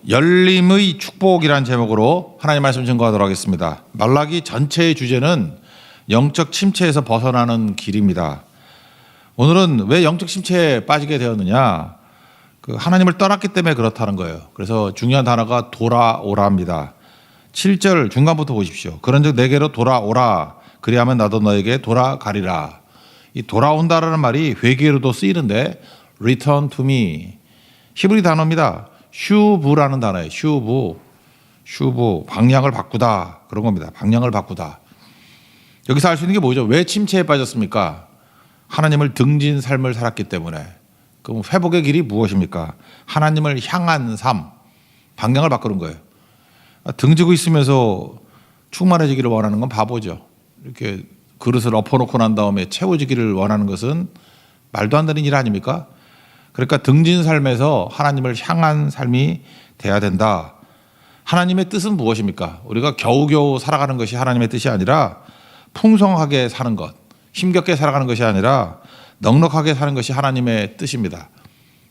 열림의 축복이란 제목으로 하나님 말씀 증거하도록 하겠습니다. 말라기 전체의 주제는 영적 침체에서 벗어나는 길입니다. 오늘은 왜 영적 침체에 빠지게 되었느냐? 하나님을 떠났기 때문에 그렇다는 거예요. 그래서 중요한 단어가 돌아오라입니다. 7절 중간부터 보십시오. 그런즉 내게로 돌아오라. 그리하면 나도 너에게 돌아가리라. 이 돌아온다라는 말이 회개로도 쓰이는데 return to me. 히브리 단어입니다. 슈브라는 단어예요. 슈브. 방향을 바꾸다. 그런 겁니다. 방향을 바꾸다. 여기서 알 수 있는 게 뭐죠? 왜 침체에 빠졌습니까? 하나님을 등진 삶을 살았기 때문에. 그럼 회복의 길이 무엇입니까? 하나님을 향한 삶. 방향을 바꾸는 거예요. 등지고 있으면서 충만해지기를 원하는 건 바보죠. 이렇게 그릇을 엎어놓고 난 다음에 채워지기를 원하는 것은 말도 안 되는 일 아닙니까? 그러니까 등진 삶에서 하나님을 향한 삶이 돼야 된다. 하나님의 뜻은 무엇입니까? 우리가 겨우겨우 살아가는 것이 하나님의 뜻이 아니라 풍성하게 사는 것, 힘겹게 살아가는 것이 아니라 넉넉하게 사는 것이 하나님의 뜻입니다.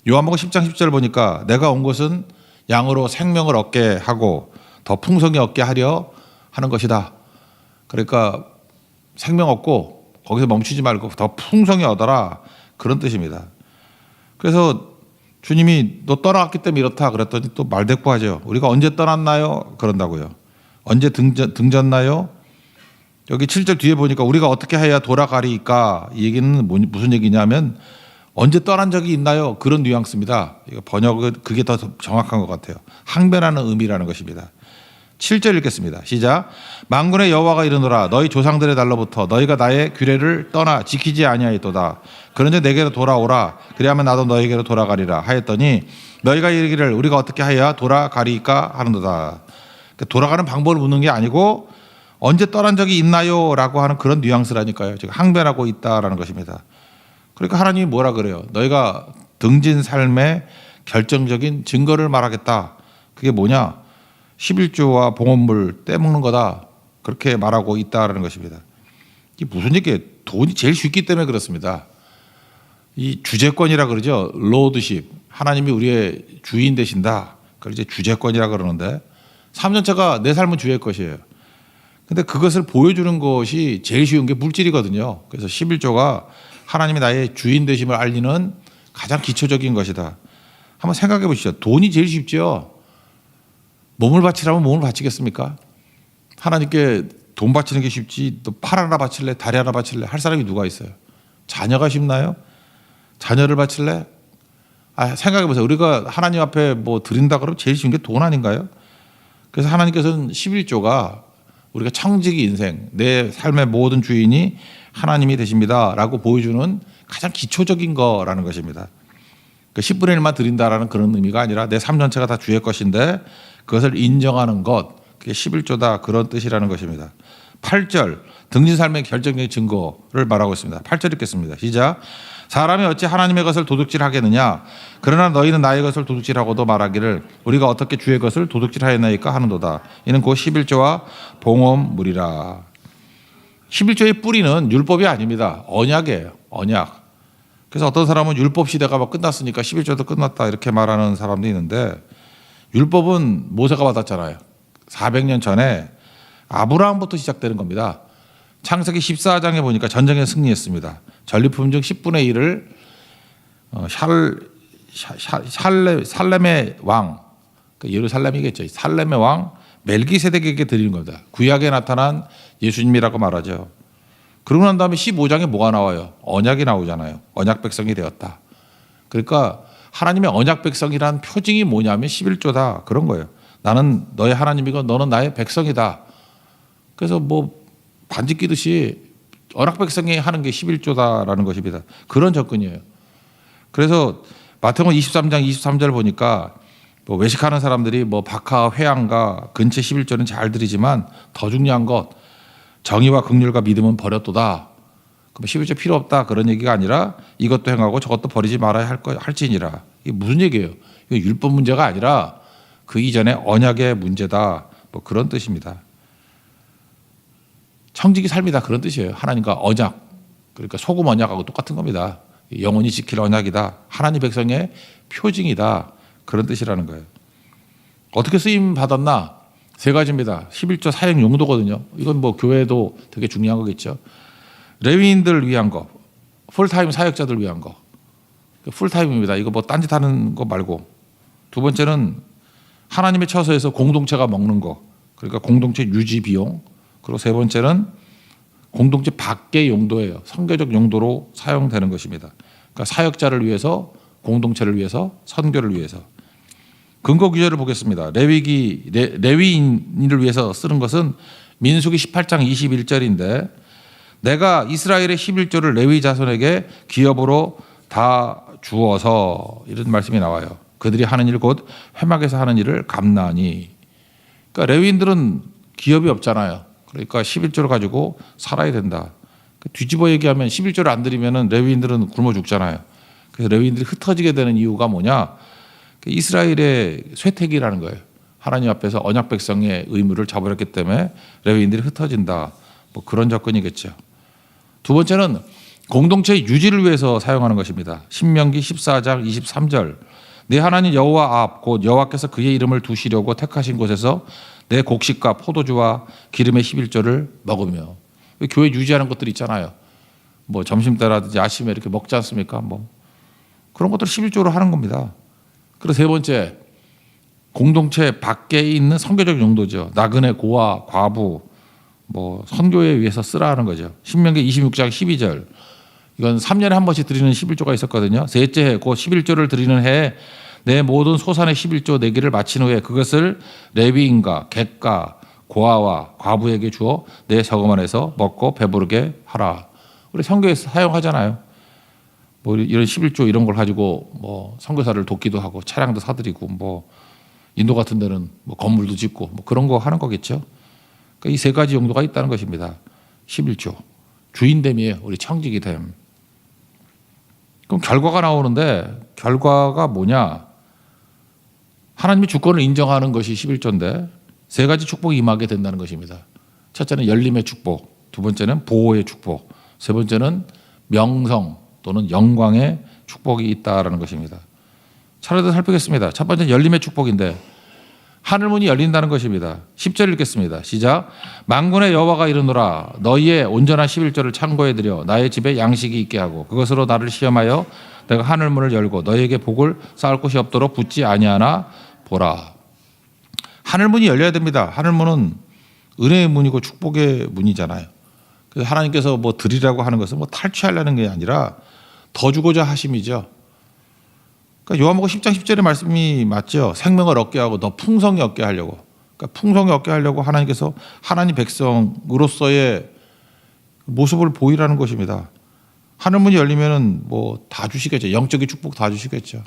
요한복음 10장 10절 보니까 내가 온 것은 양으로 생명을 얻게 하고 더 풍성히 얻게 하려 하는 것이다. 그러니까 생명 얻고 거기서 멈추지 말고 더 풍성히 얻어라. 그런 뜻입니다. 그래서 주님이 너 떠나갔기 때문에 이렇다 그랬더니 또 말대꾸하죠. 우리가 언제 떠났나요? 그런다고요. 언제 등졌나요? 여기 7절 뒤에 보니까 우리가 어떻게 해야 돌아가리까? 이 얘기는 무슨 얘기냐면 언제 떠난 적이 있나요? 그런 뉘앙스입니다. 번역은 그게 더 정확한 것 같아요. 항변하는 의미라는 것입니다. 7절 읽겠습니다. 시작. 만군의 여호와가 이르노라 너희 조상들의 달로부터 너희가 나의 규례를 떠나 지키지 아니하였도다. 그런즉 내게로 돌아오라. 그리하면 나도 너희에게로 돌아가리라 하였더니 너희가 이르기를 우리가 어떻게 하여야 돌아가리까 하는도다. 돌아가는 방법을 묻는 게 아니고 언제 떠난 적이 있나요? 라고 하는 그런 뉘앙스라니까요. 지금 항변하고 있다라는 것입니다. 그러니까 하나님이 뭐라 그래요? 너희가 등진 삶의 결정적인 증거를 말하겠다. 그게 뭐냐? 11조와 봉헌물 떼먹는 거다. 그렇게 말하고 있다라는 것입니다. 이게 무슨 얘기예요? 돈이 제일 쉽기 때문에 그렇습니다. 이 주재권이라 그러죠. 로드십. 하나님이 우리의 주인 되신다. 그걸 이제 주재권이라 그러는데 삶 전체가 내 삶은 주의 것이에요. 근데 그것을 보여주는 것이 제일 쉬운 게 물질이거든요. 그래서 11조가 하나님이 나의 주인 되심을 알리는 가장 기초적인 것이다. 한번 생각해 보시죠. 돈이 제일 쉽죠. 몸을 바치라면 몸을 바치겠습니까? 하나님께 돈 바치는 게 쉽지 또 팔 하나 바칠래 다리 하나 바칠래 할 사람이 누가 있어요? 자녀가 쉽나요? 자녀를 바칠래? 생각해 보세요. 우리가 하나님 앞에 뭐 드린다 그러면 제일 쉬운 게 돈 아닌가요? 그래서 하나님께서는 11조가 우리가 청지기 인생 내 삶의 모든 주인이 하나님이 되십니다 라고 보여주는 가장 기초적인 거라는 것입니다. 10분의 1만 드린다라는 그런 의미가 아니라 내 삶 전체가 다 주의 것인데 그것을 인정하는 것, 그게 11조다 그런 뜻이라는 것입니다. 8절 등진 삶의 결정적인 증거를 말하고 있습니다. 8절 읽겠습니다. 시작. 사람이 어찌 하나님의 것을 도둑질하겠느냐? 그러나 너희는 나의 것을 도둑질하고도 말하기를 우리가 어떻게 주의 것을 도둑질하였나이까 하는도다. 이는 곧 11조와 봉헌물이라. 11조의 뿌리는 율법이 아닙니다. 언약이에요. 언약. 그래서 어떤 사람은 율법 시대가 막 끝났으니까 11조도 끝났다 이렇게 말하는 사람도 있는데 율법은 모세가 받았잖아요. 400년 전에 아브라함부터 시작되는 겁니다. 창세기 14장에 보니까 전쟁에 승리했습니다. 전리품 중 10분의 1을 살렘의 왕, 예루살렘이겠죠. 살렘의 왕 멜기세덱에게 드리는 겁니다. 구약에 나타난 예수님이라고 말하죠. 그러고 난 다음에 15장에 뭐가 나와요? 언약이 나오잖아요. 언약 백성이 되었다. 그러니까 하나님의 언약 백성이라는 표징이 뭐냐면 11조다. 그런 거예요. 나는 너의 하나님이고 너는 나의 백성이다. 그래서 뭐 반지 끼듯이 언약 백성이 하는 게 11조다라는 것입니다. 그런 접근이에요. 그래서 마태복음 23장 23절 보니까 뭐 외식하는 사람들이 뭐 박하, 회양과 근체 11조는 잘 드리지만 더 중요한 것 정의와 긍휼과 믿음은 버렸도다. 그럼 11조 필요 없다 그런 얘기가 아니라 이것도 행하고 저것도 버리지 말아야 할지니라. 이게 무슨 얘기예요? 이거 율법 문제가 아니라 그 이전에 언약의 문제다. 뭐 그런 뜻입니다. 청지기 삶이다 그런 뜻이에요. 하나님과 언약. 그러니까 소금 언약하고 똑같은 겁니다. 영원히 지킬 언약이다. 하나님 백성의 표징이다. 그런 뜻이라는 거예요. 어떻게 쓰임 받았나? 세 가지입니다. 11조 사용 용도거든요. 이건 뭐 교회도 되게 중요한 거겠죠. 레위인들 위한 거, 풀타임 사역자들 위한 거. 풀타임입니다. 이거 뭐 딴짓하는 거 말고. 두 번째는 하나님의 처소에서 공동체가 먹는 거. 그러니까 공동체 유지 비용. 그리고 세 번째는 공동체 밖의 용도예요. 선교적 용도로 사용되는 것입니다. 그러니까 사역자를 위해서, 공동체를 위해서, 선교를 위해서. 근거 구절을 보겠습니다. 레위인을 위해서 쓰는 것은 민수기 18장 21절인데 내가 이스라엘의 11조를 레위 자손에게 기업으로 다 주어서 이런 말씀이 나와요. 그들이 하는 일 곧 회막에서 하는 일을 갚나니. 그러니까 레위인들은 기업이 없잖아요. 그러니까 11조를 가지고 살아야 된다. 뒤집어 얘기하면 11조를 안 드리면 레위인들은 굶어 죽잖아요. 그래서 레위인들이 흩어지게 되는 이유가 뭐냐? 이스라엘의 쇠퇴기라는 거예요. 하나님 앞에서 언약 백성의 의무를 저버렸기 때문에 레위인들이 흩어진다. 뭐 그런 접근이겠죠. 두 번째는 공동체 유지를 위해서 사용하는 것입니다. 신명기 14장 23절. 내 하나님 여호와 앞 곧 여호와께서 그의 이름을 두시려고 택하신 곳에서 내 곡식과 포도주와 기름의 11조를 먹으며. 교회 유지하는 것들 있잖아요. 뭐 점심때라든지 아침에 이렇게 먹지 않습니까? 뭐 그런 것들 11조로 하는 겁니다. 그리고 세 번째, 공동체 밖에 있는 선교적 용도죠. 나그네 고아 과부 뭐 선교에 위해서 쓰라 하는 거죠. 신명기 26장 12절. 이건 3년에 한 번씩 드리는 11조가 있었거든요. 셋째 해 곧 11조를 드리는 해에 내 모든 소산의 11조 내기를 마친 후에 그것을 레위인과 객가 고아와 과부에게 주어 내 저금 안에서 먹고 배부르게 하라. 우리 선교에서 사용하잖아요. 뭐 이런 11조 이런 걸 가지고 뭐 선교사를 돕기도 하고 차량도 사드리고 뭐 인도 같은 데는 뭐 건물도 짓고 뭐 그런 거 하는 거겠죠. 그러니까 이 세 가지 용도가 있다는 것입니다. 11조. 주인됨이에요. 우리 청지기 됨. 그럼 결과가 나오는데 결과가 뭐냐? 하나님의 주권을 인정하는 것이 11조인데 세 가지 축복이 임하게 된다는 것입니다. 첫째는 열림의 축복, 두 번째는 보호의 축복, 세 번째는 명성 또는 영광의 축복이 있다라는 것입니다. 차례대로 살피겠습니다. 첫 번째는 열림의 축복인데 하늘문이 열린다는 것입니다. 10절 읽겠습니다. 시작. 만군의 여호와가 이르노라 너희의 온전한 11조를 창고에 들여 나의 집에 양식이 있게 하고 그것으로 나를 시험하여 내가 하늘문을 열고 너희에게 복을 쌓을 곳이 없도록 붙지 아니하나 보라. 하늘문이 열려야 됩니다. 하늘문은 은혜의 문이고 축복의 문이잖아요. 그래서 하나님께서 뭐 드리라고 하는 것은 뭐 탈취하려는 게 아니라 더 주고자 하심이죠. 그러니까 요한복음 10장 10절의 말씀이 맞죠. 생명을 얻게 하고 더 풍성히 얻게 하려고. 그러니까 풍성히 얻게 하려고 하나님께서 하나님 백성으로서의 모습을 보이라는 것입니다. 하늘문이 열리면은 뭐 다 주시겠죠. 영적인 축복 다 주시겠죠.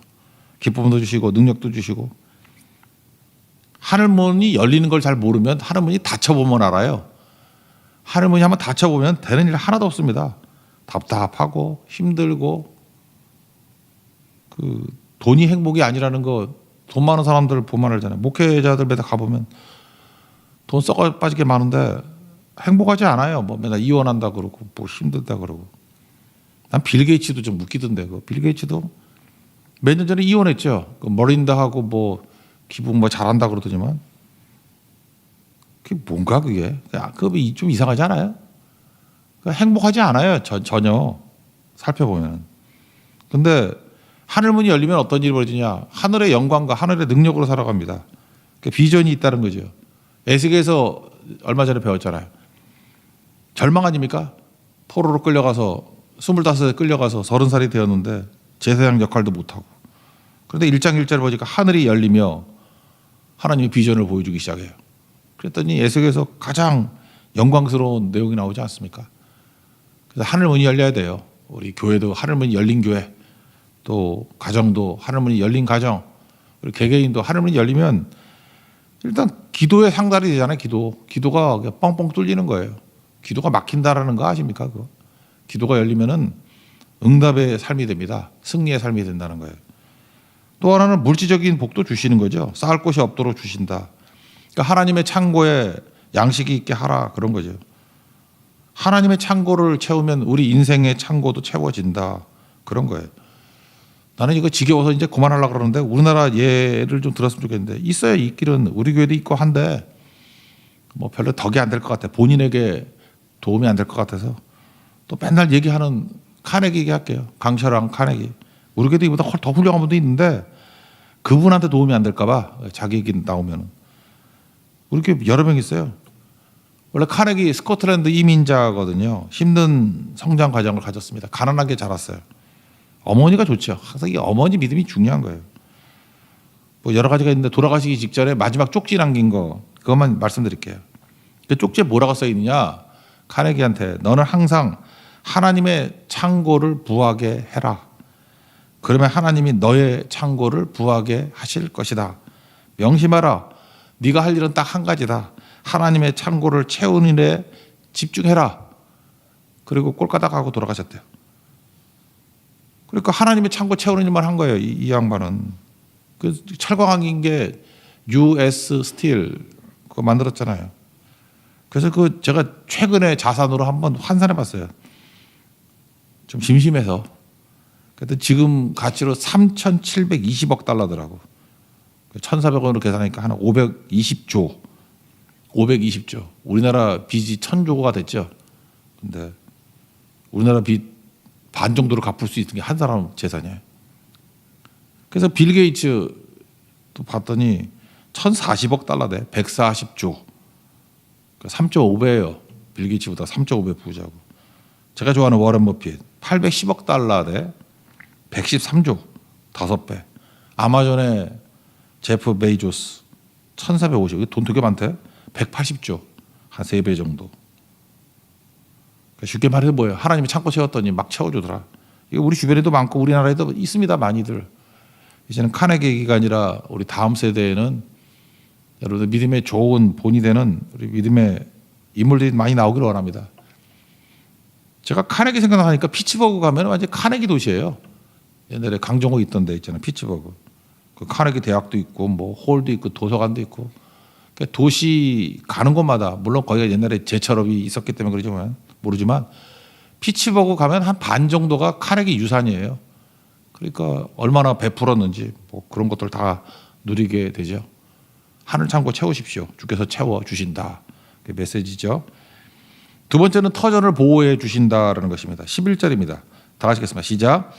기쁨도 주시고 능력도 주시고. 하늘문이 열리는 걸 잘 모르면 하늘문이 닫혀보면 알아요. 하늘문이 한번 닫혀보면 되는 일 하나도 없습니다. 답답하고 힘들고 그 돈이 행복이 아니라는 거 돈 많은 사람들 보면 알잖아요. 목회자들 매달 가보면 돈 썩어 빠지게 많은데 행복하지 않아요. 뭐 맨날 이혼한다 그러고 뭐 힘들다 그러고. 난 빌 게이츠도 좀 웃기던데. 빌 게이츠도 몇 년 전에 이혼했죠. 머린다하고 뭐 기분 뭐 잘한다 그러더니만 그게 뭔가 그게 그게 좀 이상하지 않아요? 행복하지 않아요. 전혀 살펴보면. 근데 하늘문이 열리면 어떤 일이 벌어지냐? 하늘의 영광과 하늘의 능력으로 살아갑니다. 비전이 있다는 거죠. 에스겔에서 얼마 전에 배웠잖아요. 절망 아닙니까? 포로로 끌려가서 25에 끌려가서 30살이 되었는데 제사장 역할도 못하고. 그런데 1장 1절을 보니까 하늘이 열리며 하나님의 비전을 보여주기 시작해요. 그랬더니 에스겔에서 가장 영광스러운 내용이 나오지 않습니까? 그래서 하늘문이 열려야 돼요. 우리 교회도 하늘문이 열린 교회, 또 가정도 하늘문이 열린 가정, 그리고 개개인도 하늘문이 열리면 일단 기도의 상달이 되잖아요. 기도가 뻥뻥 뚫리는 거예요. 기도가 막힌다라는 거 아십니까? 그거. 기도가 열리면은 응답의 삶이 됩니다. 승리의 삶이 된다는 거예요. 또 하나는 물질적인 복도 주시는 거죠. 쌓을 곳이 없도록 주신다. 그러니까 하나님의 창고에 양식이 있게 하라 그런 거죠. 하나님의 창고를 채우면 우리 인생의 창고도 채워진다 그런 거예요. 나는 이거 지겨워서 이제 그만하려고 그러는데 우리나라 예를 좀 들었으면 좋겠는데 있어야 있기는 우리 교회도 있고 한데 뭐 별로 덕이 안 될 것 같아. 본인에게 도움이 안 될 것 같아서 또 맨날 얘기하는 카네기 얘기할게요. 강철왕 카네기. 우리 교회도 이보다 더 훌륭한 분도 있는데 그분한테 도움이 안 될까 봐 자기 얘기 나오면은 우리 교회 여러 명 있어요. 원래 카네기 스코틀랜드 이민자거든요. 힘든 성장 과정을 가졌습니다. 가난하게 자랐어요. 어머니가 좋죠. 항상 이 어머니 믿음이 중요한 거예요. 뭐 여러 가지가 있는데 돌아가시기 직전에 마지막 쪽지 남긴 거 그것만 말씀드릴게요. 그 쪽지에 뭐라고 써 있느냐? 카네기한테 너는 항상 하나님의 창고를 부하게 해라. 그러면 하나님이 너의 창고를 부하게 하실 것이다. 명심하라. 네가 할 일은 딱 한 가지다. 하나님의 창고를 채우는 일에 집중해라. 그리고 꼴까닥 하고 돌아가셨대요. 그러니까 하나님의 창고 채우는 일만 한 거예요. 이 양반은. 그 철광한 게 US 스틸 그거 만들었잖아요. 그래서 그 제가 최근에 자산으로 한번 환산해 봤어요. 좀 심심해서. 그래도 지금 가치로 3,720억 달러더라고. 1,400원으로 계산하니까 한 520조. 520조. 우리나라 빚이 1,000조가 됐죠. 근데 우리나라 빚 반 정도로 갚을 수 있는 게 한 사람 재산이에요. 그래서 빌 게이츠 또 봤더니 1,040억 달러대. 140조. 3.5배예요. 빌 게이츠보다 3.5배 부자고. 제가 좋아하는 워런 버핏 810억 달러대. 113조. 5배. 아마존의 제프 베이조스 1,450. 돈 되게 많대. 180조. 한 3배 정도. 쉽게 말해서 뭐예요? 하나님이 창고 채웠더니 막 채워주더라. 이거 우리 주변에도 많고 우리나라에도 있습니다. 많이들. 이제는 카네기 얘기가 아니라 우리 다음 세대에는 여러분들 믿음의 좋은 본이 되는 우리 믿음의 인물들이 많이 나오기를 원합니다. 제가 카네기 생각하니까 피츠버그 가면 완전 카네기 도시예요. 옛날에 강정호 있던 데 있잖아요. 피츠버그. 그 카네기 대학도 있고 뭐 홀도 있고 도서관도 있고. 그러니까 도시 가는 곳마다 물론 거기가 옛날에 제철업이 있었기 때문에 그러지만 모르지만 피츠버그 가면 한 반 정도가 카네기 유산이에요. 그러니까 얼마나 베풀었는지 뭐 그런 것들 다 누리게 되죠. 하늘 창고 채우십시오. 주께서 채워 주신다. 그 메시지죠. 두 번째는 터전을 보호해 주신다라는 것입니다. 11절입니다. 다 같이 읽겠습니다. 시작.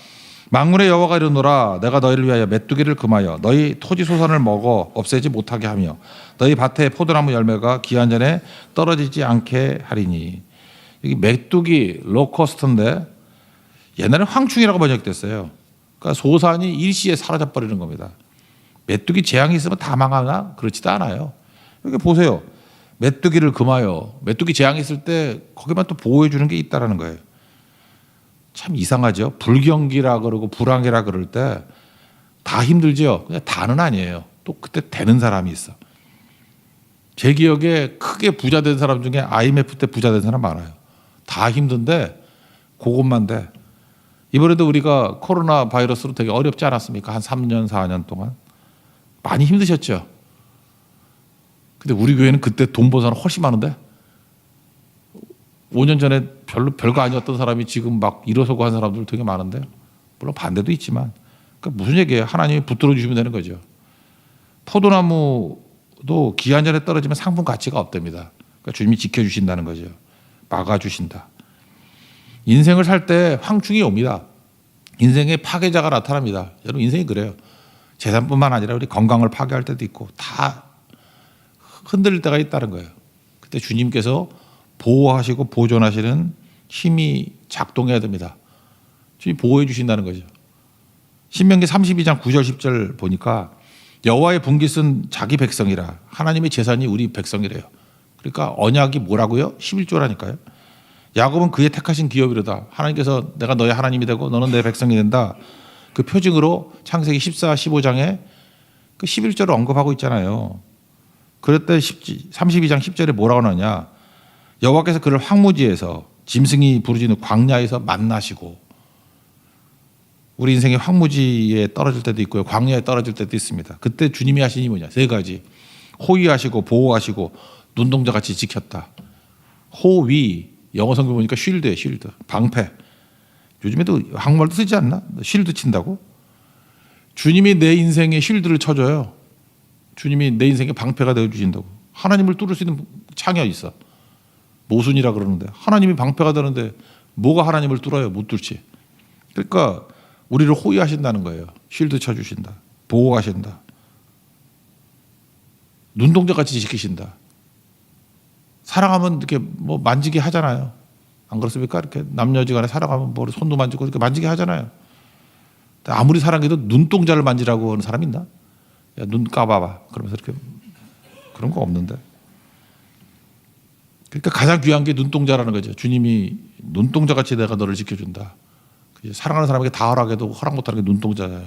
만군의 여호와가 이르노라 내가 너희를 위하여 메뚜기를 금하여 너희 토지 소산을 먹어 없애지 못하게 하며 너희 밭에 포도나무 열매가 기한 전에 떨어지지 않게 하리니. 여기 메뚜기 로커스트인데 옛날에 황충이라고 번역됐어요. 그러니까 소산이 일시에 사라져 버리는 겁니다. 메뚜기 재앙이 있으면 다 망하나? 그렇지도 않아요. 여기 보세요. 메뚜기를 금하여 메뚜기 재앙이 있을 때 거기만 또 보호해 주는 게 있다라는 거예요. 참 이상하죠. 불경기라 그러고 불황이라 그럴 때 다 힘들죠. 그냥 다는 아니에요. 또 그때 되는 사람이 있어. 제 기억에 크게 부자 된 사람 중에 IMF 때 부자 된 사람 많아요. 다 힘든데 그것만 돼. 이번에도 우리가 코로나 바이러스로 되게 어렵지 않았습니까? 한 3년, 4년 동안. 많이 힘드셨죠? 근데 우리 교회는 그때 돈 번 사람 훨씬 많은데 5년 전에 별거 아니었던 사람이 지금 막 일어서고 한 사람들 되게 많은데 물론 반대도 있지만 그러니까 무슨 얘기예요? 하나님이 붙들어 주시면 되는 거죠. 포도나무도 기한 전에 떨어지면 상품 가치가 없답니다. 그러니까 주님이 지켜주신다는 거죠. 막아주신다. 인생을 살 때 황충이 옵니다. 인생의 파괴자가 나타납니다. 여러분 인생이 그래요. 재산뿐만 아니라 우리 건강을 파괴할 때도 있고 다 흔들릴 때가 있다는 거예요. 그때 주님께서 보호하시고 보존하시는 힘이 작동해야 됩니다. 주님 보호해 주신다는 거죠. 신명기 32장 9절 10절 보니까 여호와의 분깃은 자기 백성이라 하나님의 재산이 우리 백성이래요. 그러니까 언약이 뭐라고요? 11조라니까요. 야곱은 그의 택하신 기업이로다. 하나님께서 내가 너의 하나님이 되고 너는 내 백성이 된다. 그 표징으로 창세기 14, 15장에 그 11절을 언급하고 있잖아요. 그랬더니 32장 10절에 뭐라고 하느냐. 여호와께서 그를 황무지에서 짐승이 부르짖는 광야에서 만나시고 우리 인생의 황무지에 떨어질 때도 있고요. 광야에 떨어질 때도 있습니다. 그때 주님이 하신 이 뭐냐. 3가지. 호위하시고 보호하시고 눈동자같이 지켰다. 호위. 영어 성경 보니까 쉴드예요. 쉴드. 방패. 요즘에도 한국말도 쓰지 않나? 쉴드 친다고? 주님이 내 인생에 쉴드를 쳐줘요. 주님이 내 인생에 방패가 되어주신다고. 하나님을 뚫을 수 있는 창이 어디 있어. 모순이라 그러는데 하나님이 방패가 되는데 뭐가 하나님을 뚫어요? 못 뚫지. 그러니까 우리를 호위하신다는 거예요. 쉴드 쳐주신다. 보호하신다. 눈동자같이 지키신다. 사랑하면 이렇게 뭐 만지게 하잖아요. 안 그렇습니까? 이렇게 남녀지간에 사랑하면 뭐 손도 만지고 이렇게 만지게 하잖아요. 아무리 사랑해도 눈동자를 만지라고 하는 사람이 있나? 야, 눈 까봐봐. 그러면서 이렇게 그런 거 없는데. 그러니까 가장 귀한 게 눈동자라는 거죠. 주님이 눈동자같이 내가 너를 지켜준다. 사랑하는 사람에게 다 허락해도 허락 못하는 게 눈동자야.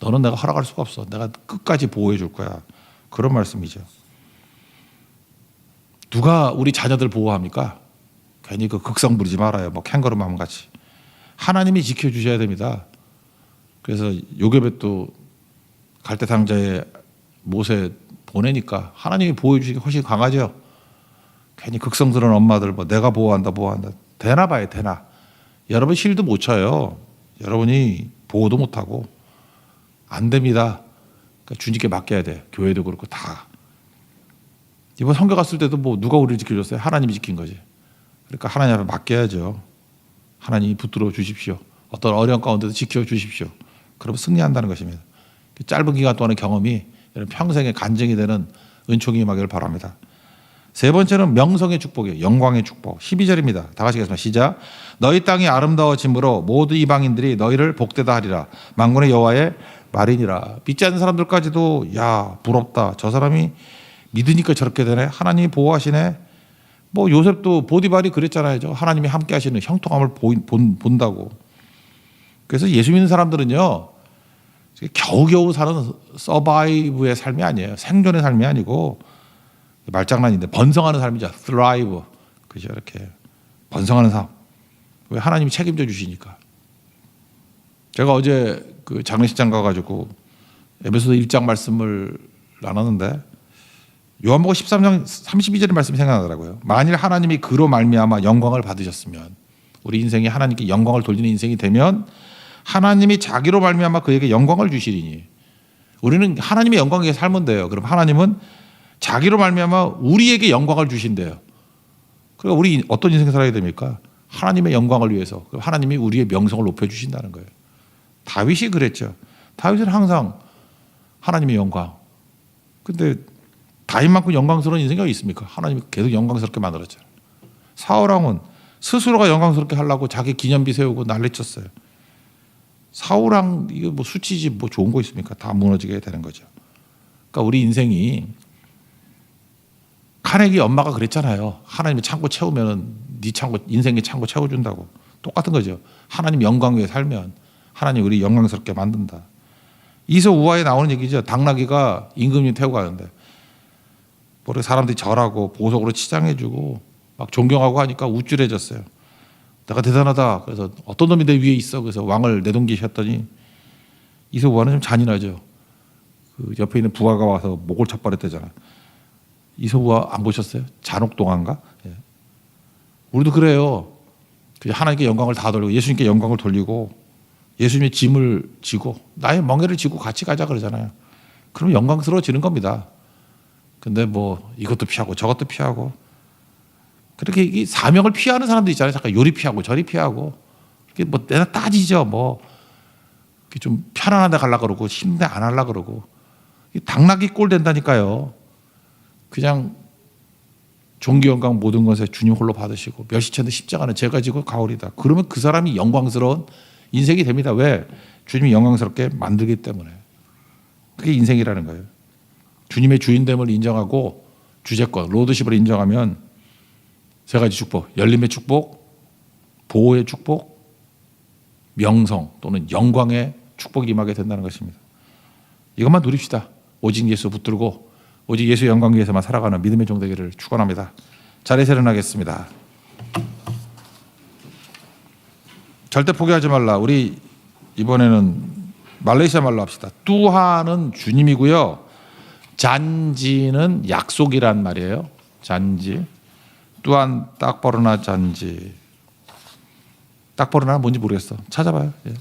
너는 내가 허락할 수가 없어. 내가 끝까지 보호해 줄 거야. 그런 말씀이죠. 누가 우리 자녀들 보호합니까? 괜히 그 극성 부리지 말아요. 뭐 캥거루 마음 같이. 하나님이 지켜주셔야 됩니다. 그래서 요괴벳도 갈대상자에 모세 보내니까 하나님이 보호해 주시기 훨씬 강하죠. 괜히 극성스러운 엄마들 뭐 내가 보호한다. 되나 봐요. 되나. 여러분 실드 못 쳐요. 여러분이 보호도 못하고 안 됩니다. 그러니까 주님께 맡겨야 돼. 교회도 그렇고 다. 이번 선교 갔을 때도 뭐 누가 우리를 지켜줬어요? 하나님이 지킨 거지. 그러니까 하나님 앞에 맡겨야죠. 하나님이 붙들어 주십시오. 어떤 어려운 가운데도 지켜주십시오. 그러면 승리한다는 것입니다. 짧은 기간 동안의 경험이 평생의 간증이 되는 은총이 임하기를 바랍니다. 세 번째는 명성의 축복이에요. 영광의 축복. 12절입니다. 다 같이 읽겠습니다. 시작. 너희 땅이 아름다워짐으로 모두 이방인들이 너희를 복되다 하리라. 만군의 여호와의 말이니라. 믿지 않는 사람들까지도 야 부럽다. 저 사람이 믿으니까 저렇게 되네. 하나님이 보호하시네. 뭐 요셉도 보디발이 그랬잖아요. 하나님이 함께 하시는 형통함을 본다고. 그래서 예수 믿는 사람들은요. 겨우겨우 사는 서바이브의 삶이 아니에요. 생존의 삶이 아니고 말장난인데 번성하는 삶이죠. thrive. 그죠? 이렇게 번성하는 삶. 왜 하나님이 책임져 주시니까. 제가 어제 그 장례식장 가가지고 에베소서 1장 말씀을 나눴는데 요한복음 13장 32절의 말씀이 생각나더라고요. 만일 하나님이 그로 말미암아 영광을 받으셨으면 우리 인생이 하나님께 영광을 돌리는 인생이 되면 하나님이 자기로 말미암아 그에게 영광을 주시리니 우리는 하나님의 영광에 살면 돼요. 그럼 하나님은 자기로 말미암아 우리에게 영광을 주신대요. 그러니까 우리 어떤 인생 살아야 됩니까? 하나님의 영광을 위해서. 하나님이 우리의 명성을 높여주신다는 거예요. 다윗이 그랬죠. 다윗은 항상 하나님의 영광. 근데 다윗만큼 영광스러운 인생이 어디 있습니까? 하나님이 계속 영광스럽게 만들었잖아요. 사울왕은 스스로가 영광스럽게 하려고 자기 기념비 세우고 난리쳤어요. 사울왕 이거 뭐 수치지 뭐 좋은 거 있습니까? 다 무너지게 되는 거죠. 그러니까 우리 인생이 카네기 엄마가 그랬잖아요. 하나님이 창고 채우면 네 창고 인생의 창고 채워준다고. 똑같은 거죠. 하나님 영광 위에 살면 하나님 우리 영광스럽게 만든다. 이서 우화에 나오는 얘기죠. 당나귀가 임금님 태우고 가는데 모르게 사람들이 절하고 보석으로 치장해주고 막 존경하고 하니까 우쭐해졌어요. 내가 대단하다. 그래서 어떤 놈이 내 위에 있어. 그래서 왕을 내동기셨더니 이서 우화는 좀 잔인하죠. 그 옆에 있는 부하가 와서 목을 척발했대잖아. 이소부와 안 보셨어요? 잔혹동화인가? 예. 우리도 그래요. 하나님께 영광을 다 돌리고 예수님께 영광을 돌리고 예수님의 짐을 지고 나의 멍에를 지고 같이 가자 그러잖아요. 그러면 영광스러워지는 겁니다. 근데 뭐 이것도 피하고 저것도 피하고 그렇게 이 사명을 피하는 사람도 있잖아요. 잠깐 요리 피하고 저리 피하고 이렇게 뭐 내가 따지죠. 뭐 좀 편안한 데 가려고 그러고 힘든 데 안 하려고 그러고 당나귀 꼴 된다니까요. 그냥 존귀 영광 모든 것에 주님 홀로 받으시고 멸시체는 십자가는 제가 지고 가오리다. 그러면 그 사람이 영광스러운 인생이 됩니다. 왜? 주님이 영광스럽게 만들기 때문에. 그게 인생이라는 거예요. 주님의 주인됨을 인정하고 주재권, 로드십을 인정하면 세 가지 축복, 열림의 축복, 보호의 축복, 명성 또는 영광의 축복이 임하게 된다는 것입니다. 이것만 누립시다. 오직 예수 붙들고 오직 예수의 영광 위해서만 살아가는 믿음의 종 되기를 축원합니다. 자리에서 일어나겠습니다. 절대 포기하지 말라. 우리 이번에는 말레이시아 말로 합시다. 뚜하는 주님이고요. 잔지는 약속이란 말이에요. 잔지. 뚜한 딱버르나 잔지. 딱버르나 뭔지 모르겠어. 찾아봐요. 예.